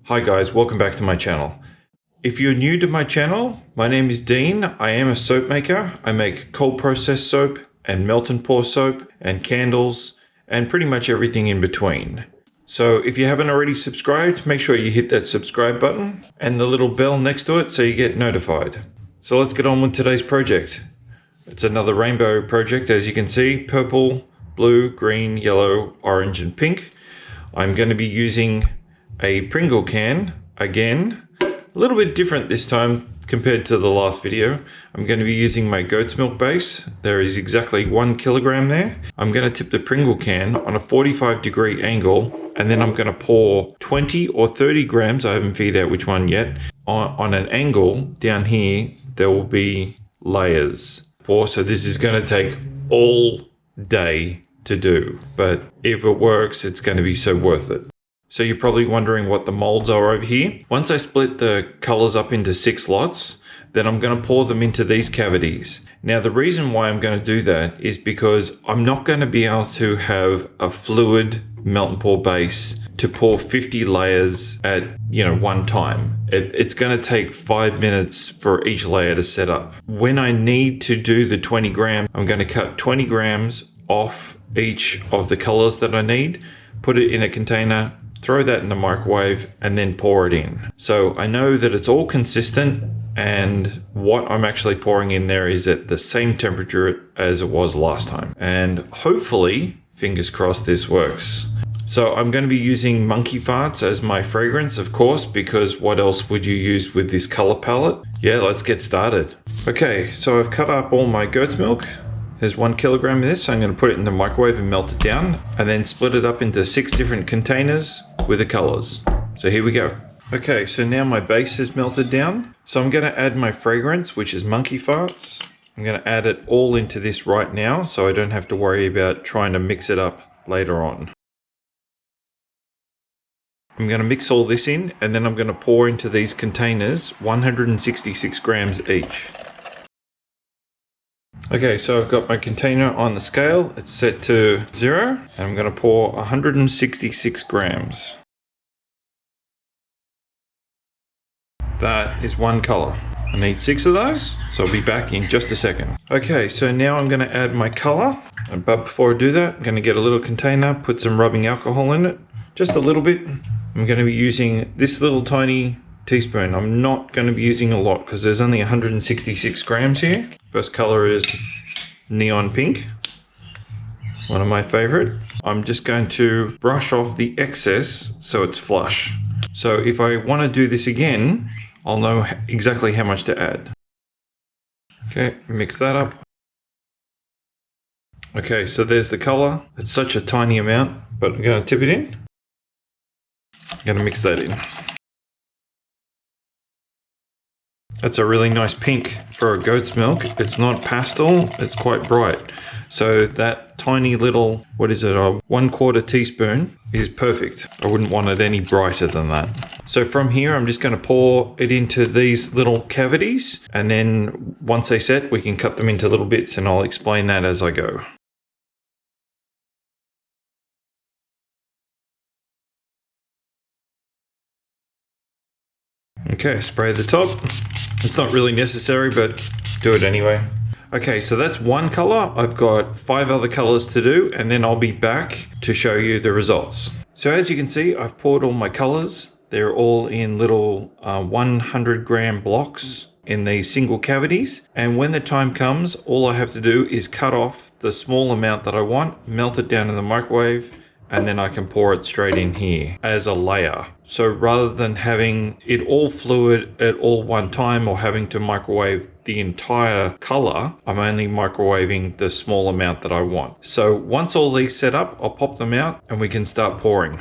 Hi guys, welcome back to my channel. If you're new to my channel, my name is Dean. I am a soap maker. I make cold process soap and melt and pour soap and candles and pretty much everything in between. So if you haven't already subscribed, make sure you hit that subscribe button and the little bell next to it so you get notified. So let's get on with today's project. It's another rainbow project, as you can see, purple, blue, green, yellow, orange and pink. I'm going to be using a Pringle can, again, a little bit different this time compared to the last video. I'm going to be using my goat's milk base. There is exactly 1 kilogram there. I'm going to tip the Pringle can on a 45-degree angle, and then I'm going to pour 20 or 30 grams, I haven't figured out which one yet, on an angle down here. There will be layers. So this is going to take all day to do, but if it works, it's going to be so worth it. So you're probably wondering what the molds are over here. Once I split the colors up into 6 lots, then I'm going to pour them into these cavities. Now the reason why I'm going to do that is because I'm not going to be able to have a fluid melt and pour base to pour 50 layers at one time. It's going to take 5 minutes for each layer to set up. When I need to do the 20 grams, I'm going to cut 20 grams off each of the colors that I need, put it in a container, throw that in the microwave, and then pour it in. So I know that it's all consistent, and what I'm actually pouring in there is at the same temperature as it was last time. And hopefully, fingers crossed, this works. So I'm going to be using monkey farts as my fragrance, of course, because what else would you use with this color palette? Yeah, let's get started. Okay, so I've cut up all my goat's milk. There's 1 kilogram of this, so I'm going to put it in the microwave and melt it down, and then split it up into 6 different containers with the colors. So here we go. Okay, so now my base is melted down. So I'm going to add my fragrance, which is monkey farts. I'm going to add it all into this right now, so I don't have to worry about trying to mix it up later on. I'm going to mix all this in, and then I'm going to pour into these containers 166 grams each. Okay, so I've got my container on the scale. It's set to 0, and I'm going to pour 166 grams. That is 1 color. I need 6 of those, so I'll be back in just a second. Okay, so now I'm going to add my color, but before I do that, I'm going to get a little container, put some rubbing alcohol in it, just a little bit. I'm going to be using this little tiny teaspoon. I'm not going to be using a lot because there's only 166 grams here. First color is neon pink, one of my favorite. I'm just going to brush off the excess so it's flush. So if I want to do this again, I'll know exactly how much to add. Okay, mix that up. Okay, so there's the color. It's such a tiny amount, but I'm going to tip it in. I'm going to mix that in. That's a really nice pink for a goat's milk. It's not pastel, it's quite bright. So that tiny little, what is it, a 1/4 teaspoon is perfect. I wouldn't want it any brighter than that. So from here, I'm just going to pour it into these little cavities. And then once they set, we can cut them into little bits, and I'll explain that as I go. Okay, spray the top. It's not really necessary, but do it anyway. Okay, so that's 1 color. I've got 5 other colors to do, and then I'll be back to show you the results. So as you can see, I've poured all my colors. They're all in little 100-gram blocks in these single cavities. And when the time comes, all I have to do is cut off the small amount that I want, melt it down in the microwave, and then I can pour it straight in here as a layer. So rather than having it all fluid at all one time or having to microwave the entire color, I'm only microwaving the small amount that I want. So once all these set up, I'll pop them out and we can start pouring.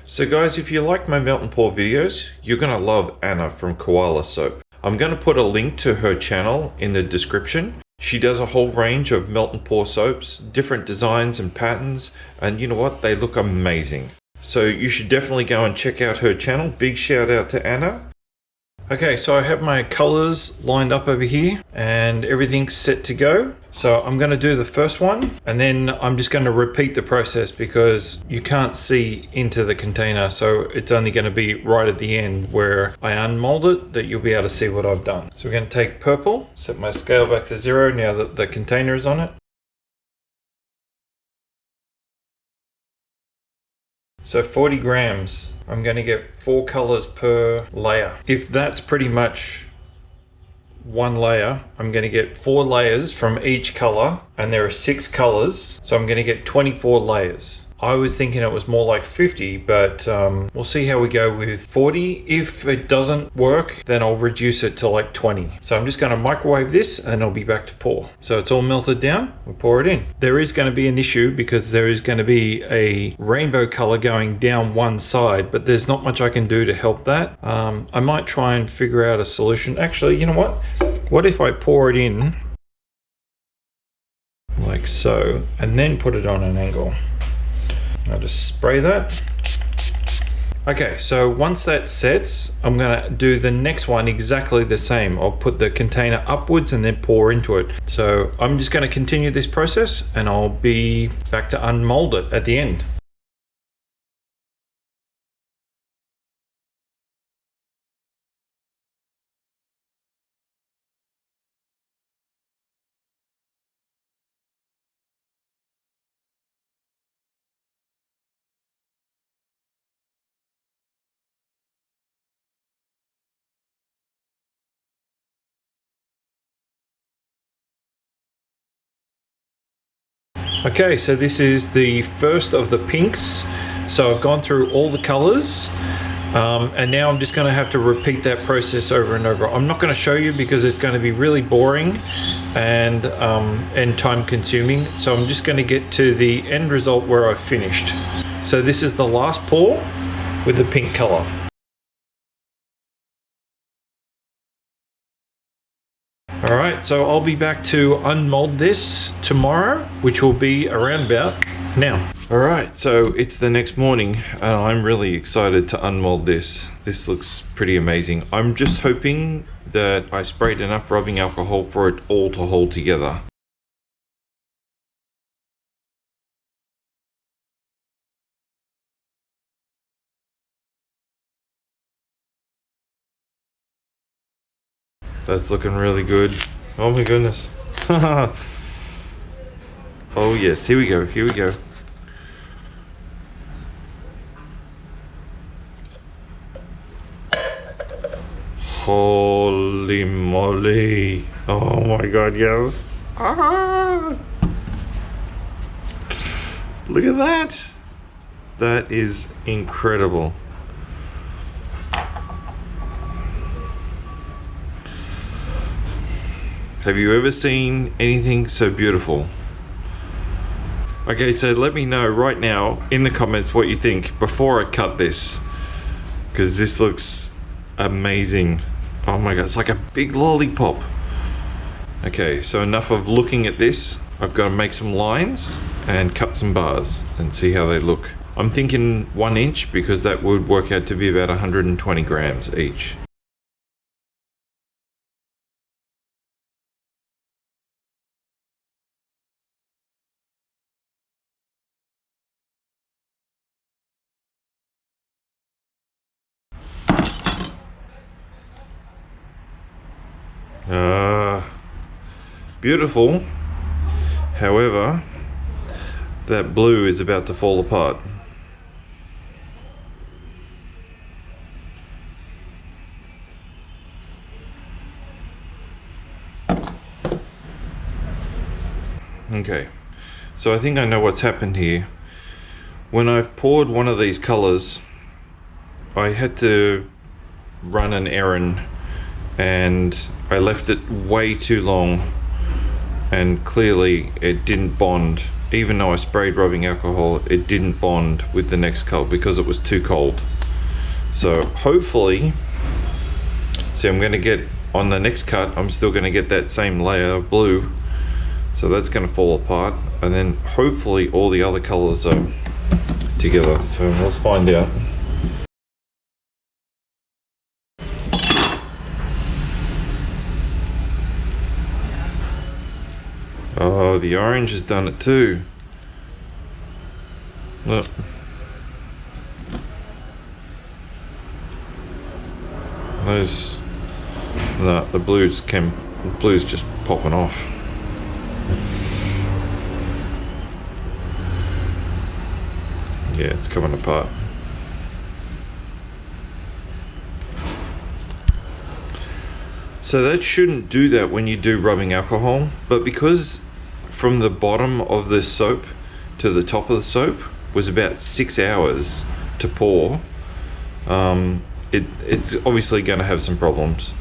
So guys, if you like my melt and pour videos, you're gonna love Anna from Koala Soap. I'm gonna put a link to her channel in the description. She does a whole range of melt and pour soaps, different designs and patterns, and you know what? They look amazing. So you should definitely go and check out her channel. Big shout out to Anna. Okay, so I have my colors lined up over here and everything's set to go. So I'm going to do the first one and then I'm just going to repeat the process because you can't see into the container. So it's only going to be right at the end where I unmold it that you'll be able to see what I've done. So we're going to take purple, set my scale back to 0 now that the container is on it. So 40 grams, I'm going to get 4 colors per layer. If that's pretty much one layer, I'm going to get 4 layers from each color, and there are 6 colors, so I'm going to get 24 layers. I was thinking it was more like 50, but we'll see how we go with 40. If it doesn't work, then I'll reduce it to like 20. So I'm just going to microwave this and I'll be back to pour. So it's all melted down, we pour it in. There is going to be an issue because there is going to be a rainbow color going down one side, but there's not much I can do to help that. I might try and figure out a solution. Actually, you know what? What if I pour it in like so, and then put it on an angle? I'll just spray that. Okay, so once that sets, I'm gonna do the next one exactly the same. I'll put the container upwards and then pour into it. So I'm just gonna continue this process and I'll be back to unmold it at the end. Okay, so this is the first of the pinks. So I've gone through all the colors and now I'm just going to have to repeat that process over and over. I'm not going to show you because it's going to be really boring and time consuming. So I'm just going to get to the end result where I've finished. So this is the last pour with the pink color. All right, so I'll be back to unmold this tomorrow, which will be around about now. All right, so it's the next morning and I'm really excited to unmold this. This looks pretty amazing. I'm just hoping that I sprayed enough rubbing alcohol for it all to hold together. That's looking really good. Oh my goodness. Oh yes, here we go, here we go. Holy moly. Oh my god, yes. Ah! Look at that. That is incredible. Have you ever seen anything so beautiful? Okay, so let me know right now in the comments what you think before I cut this, because this looks amazing. Oh my god, it's like a big lollipop. Okay, so enough of looking at this. I've got to make some lines and cut some bars and see how they look. I'm thinking 1 inch because that would work out to be about 120 grams each. Beautiful. However, that blue is about to fall apart. Okay, so I think I know what's happened here. When I've poured one of these colors, I had to run an errand and I left it way too long, and clearly it didn't bond. Even though I sprayed rubbing alcohol, it didn't bond with the next color because it was too cold. So hopefully, see, I'm going to get on the next cut, I'm still going to get that same layer of blue, so that's going to fall apart, and then hopefully all the other colors are together. So let's find out. Oh, the orange has done it too. Look. Those, no, the blue's just popping off. Yeah, it's coming apart. So that shouldn't do that when you do rubbing alcohol, but because from the bottom of this soap to the top of the soap was about 6 hours to pour, it's obviously going to have some problems.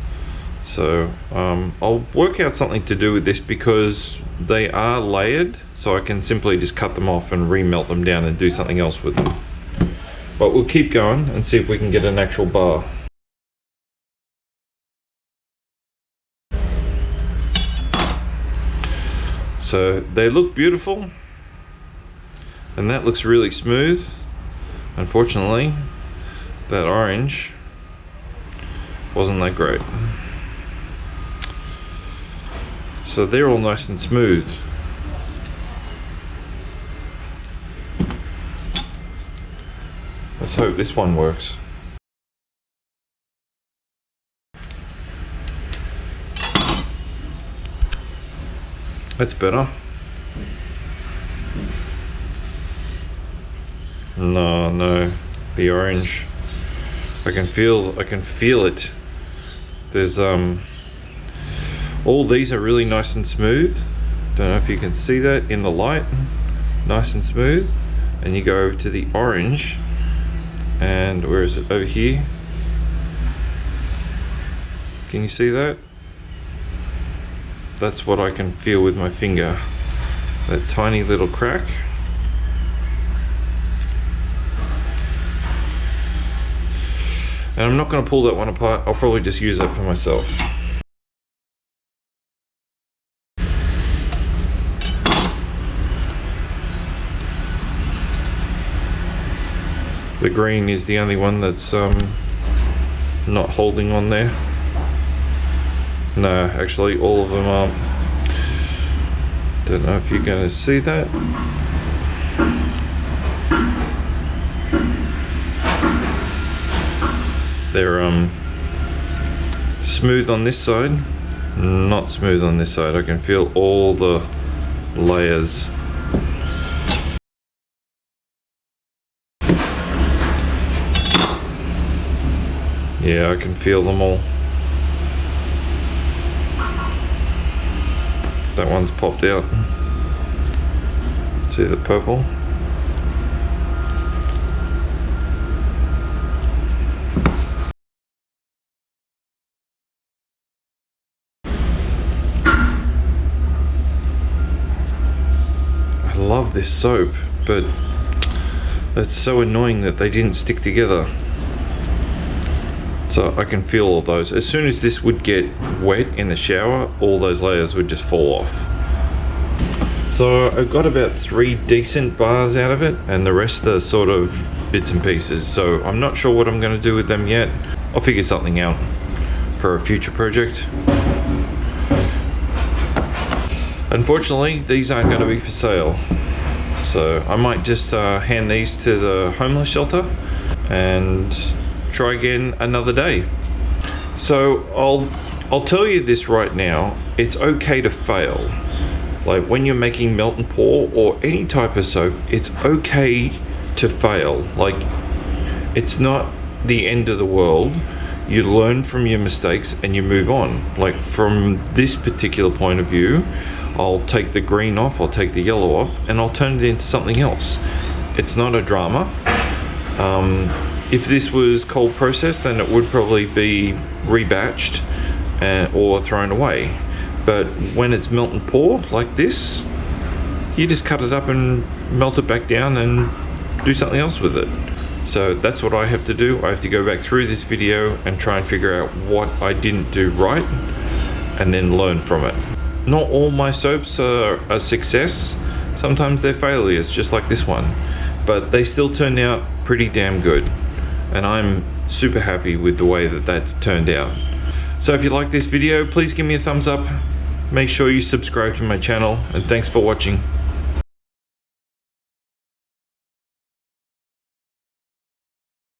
So I'll work out something to do with this because they are layered, so I can simply just cut them off and remelt them down and do something else with them. But we'll keep going and see if we can get an actual bar. So they look beautiful, and that looks really smooth. Unfortunately, that orange wasn't that great. So they're all nice and smooth. Let's hope this one works. That's better. No, the orange. I can feel it. There's all these are really nice and smooth. Don't know if you can see that in the light. Nice and smooth. And you go over to the orange, and where is it? Over here. Can you see that? That's what I can feel with my finger. That tiny little crack. And I'm not going to pull that one apart. I'll probably just use that for myself. The green is the only one that's not holding on there. No, actually all of them aren't. Don't know if you're going to see that. They're smooth on this side, not smooth on this side. I can feel all the layers. Yeah, I can feel them all. That one's popped out. See the purple? I love this soap, but it's so annoying that they didn't stick together. So I can feel all those. As soon as this would get wet in the shower, all those layers would just fall off. So I got about 3 decent bars out of it, and the rest are sort of bits and pieces. So I'm not sure what I'm going to do with them yet. I'll figure something out for a future project. Unfortunately, these aren't going to be for sale. So I might just hand these to the homeless shelter and try again another day. So I'll tell you this right now, it's okay to fail. Like when you're making melt and pour or any type of soap, it's okay to fail. Like it's not the end of the world. You learn from your mistakes and you move on. Like from this particular point of view, I'll take the green off, I'll take the yellow off, and I'll turn it into something else. It's not a drama. If this was cold processed, then it would probably be rebatched or thrown away. But when it's melt and pour like this, you just cut it up and melt it back down and do something else with it. So that's what I have to do. I have to go back through this video and try and figure out what I didn't do right and then learn from it. Not all my soaps are a success. Sometimes they're failures, just like this one. But they still turned out pretty damn good. And I'm super happy with the way that that's turned out. So if you like this video, please give me a thumbs up. make sure you subscribe to my channel, and thanks for watching.